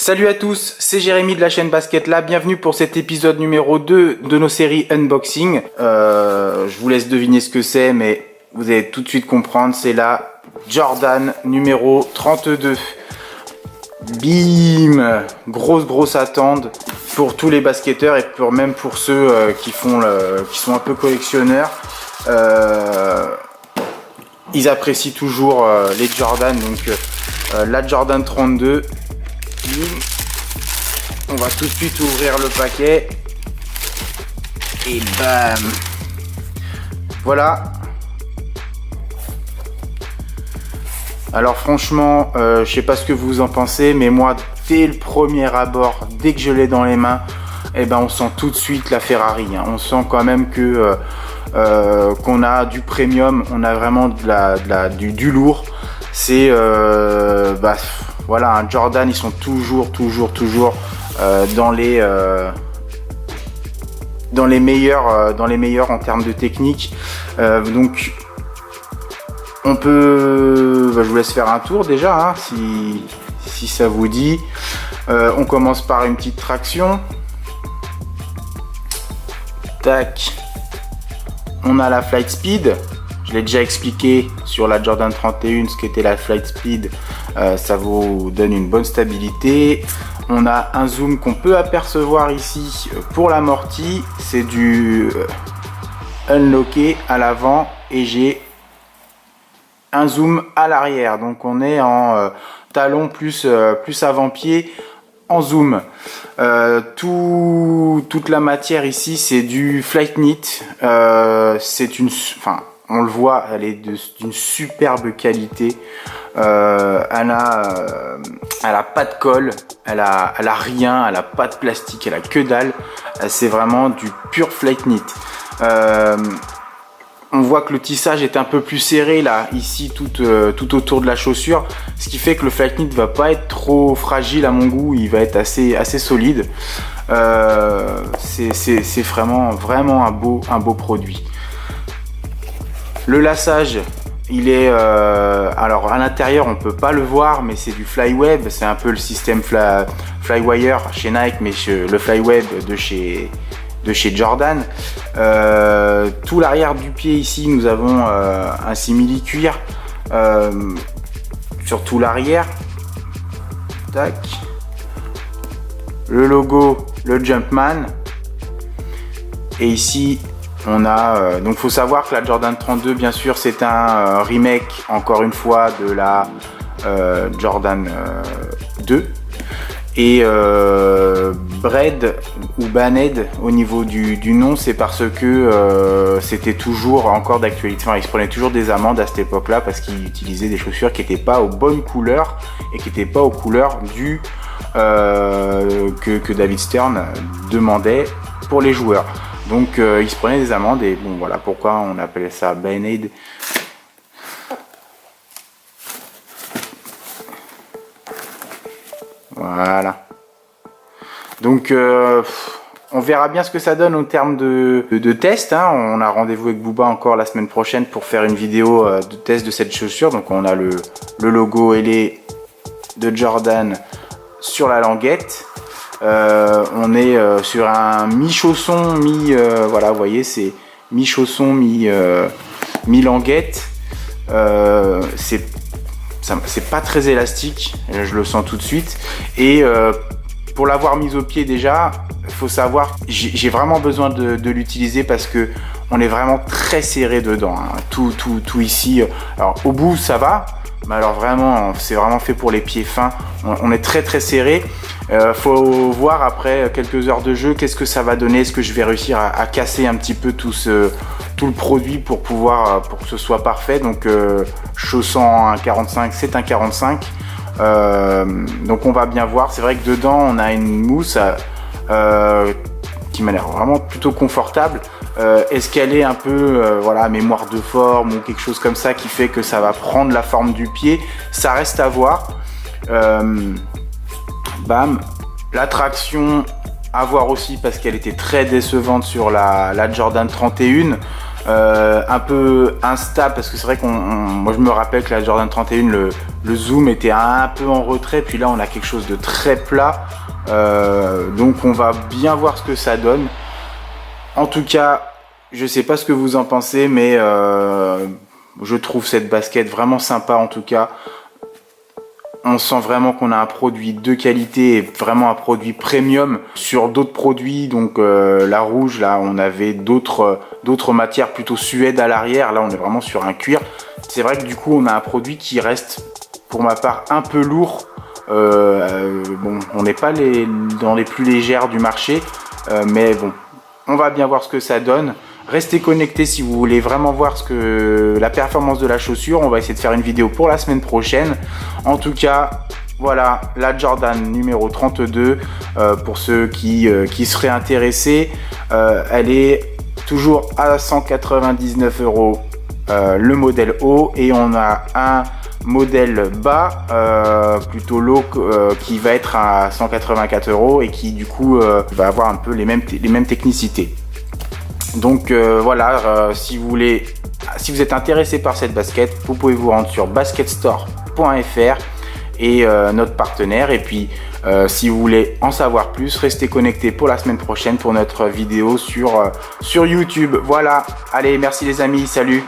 Salut à tous, c'est Jérémy de la chaîne Basket Lab, bienvenue pour cet épisode numéro 2 de nos séries unboxing. Je vous laisse deviner ce que c'est, mais vous allez tout de suite comprendre, c'est la Jordan numéro 32. Bim, grosse attente pour tous les basketteurs et même pour ceux qui sont un peu collectionneurs. Ils apprécient toujours les Jordan, donc la Jordan 32. On va tout de suite ouvrir le paquet et bam, voilà. Alors franchement, je sais pas ce que vous en pensez, mais moi dès le premier abord, dès que je l'ai dans les mains, on sent tout de suite la Ferrari, hein. On sent quand même que qu'on a du premium, on a vraiment du lourd. C'est voilà, un Jordan, ils sont toujours dans les meilleurs en termes de technique. Donc on peut, je vous laisse faire un tour déjà, hein, si ça vous dit. On commence par une petite traction. Tac. On a la Flight Speed. Je l'ai déjà expliqué sur la Jordan 31 ce qu'était la Flight Speed. Ça vous donne une bonne stabilité. On a un zoom qu'on peut apercevoir ici pour l'amorti. C'est du unlocké à l'avant et j'ai un zoom à l'arrière. Donc on est en talon plus avant-pied en zoom. Toute la matière ici c'est du Flyknit. On le voit, elle est d'une superbe qualité. Elle a pas de colle, elle a rien, elle a pas de plastique, elle a que dalle. C'est vraiment du pur Flyknit. On voit que le tissage est un peu plus serré là, ici tout autour de la chaussure, ce qui fait que le Flyknit va pas être trop fragile à mon goût, il va être assez solide. C'est vraiment un beau produit. Le lassage, il est alors à l'intérieur on peut pas le voir, mais c'est du Flyweb, c'est un peu le système Flywire chez Nike, mais le Flyweb de chez Jordan. Tout l'arrière du pied ici, nous avons un simili cuir sur tout l'arrière. Tac. Le logo, le Jumpman. Et ici on a donc faut savoir que la Jordan 32 bien sûr c'est un remake encore une fois de la Jordan 2 et Bread ou Banned au niveau du nom, c'est parce que c'était toujours encore d'actualité. Enfin, ils se prenaient toujours des amendes à cette époque là parce qu'ils utilisaient des chaussures qui n'étaient pas aux bonnes couleurs et qui n'étaient pas aux couleurs que David Stern demandait pour les joueurs. Donc ils se prenaient des amendes et bon voilà pourquoi on appelait ça Band-Aid. Voilà. Donc on verra bien ce que ça donne en termes de test, hein. On a rendez-vous avec Booba encore la semaine prochaine pour faire une vidéo de test de cette chaussure. Donc on a le logo ailé de Jordan sur la languette. On est sur un mi-chausson, voilà, vous voyez, c'est mi-chausson, mi-languette. C'est pas très élastique, je le sens tout de suite. Et pour l'avoir mise au pied déjà, il faut savoir, j'ai vraiment besoin de l'utiliser parce que on est vraiment très serré dedans, hein. Tout ici. Alors au bout ça va. Mais alors vraiment, c'est vraiment fait pour les pieds fins. On est très serré. Faut voir après quelques heures de jeu qu'est-ce que ça va donner. Est-ce que je vais réussir à casser un petit peu tout le produit pour que ce soit parfait. Donc chaussant un 45, c'est un 45. Donc on va bien voir. C'est vrai que dedans on a une mousse qui m'a l'air vraiment plutôt confortable. Est-ce qu'elle est un peu mémoire de forme ou quelque chose comme ça qui fait que ça va prendre la forme du pied? Ça reste à voir. Bam, la traction à voir aussi parce qu'elle était très décevante sur la Jordan 31. un peu instable, parce que c'est vrai moi je me rappelle que la Jordan 31, le zoom était un peu en retrait, puis là on a quelque chose de très plat, donc on va bien voir ce que ça donne. En tout cas, je sais pas ce que vous en pensez, mais je trouve cette basket vraiment sympa. En tout cas, on sent vraiment qu'on a un produit de qualité et vraiment un produit premium sur d'autres produits. Donc la rouge, là on avait d'autres matières plutôt suède à l'arrière. Là on est vraiment sur un cuir. C'est vrai que du coup on a un produit qui reste pour ma part un peu lourd. Bon, on n'est pas dans les plus légères du marché, mais bon, on va bien voir ce que ça donne. Restez connectés si vous voulez vraiment voir la performance de la chaussure. On va essayer de faire une vidéo pour la semaine prochaine. En tout cas, voilà la Jordan numéro 32. Pour ceux qui seraient intéressés, elle est toujours à 199 € le modèle haut, et on a un modèle bas plutôt low qui va être à 184 € et qui du coup va avoir un peu les mêmes technicités. Donc voilà, si vous êtes intéressé par cette basket, vous pouvez vous rendre sur basketstore.fr et notre partenaire. Et puis si vous voulez en savoir plus, restez connectés pour la semaine prochaine pour notre vidéo sur YouTube. Voilà, allez, merci les amis, salut.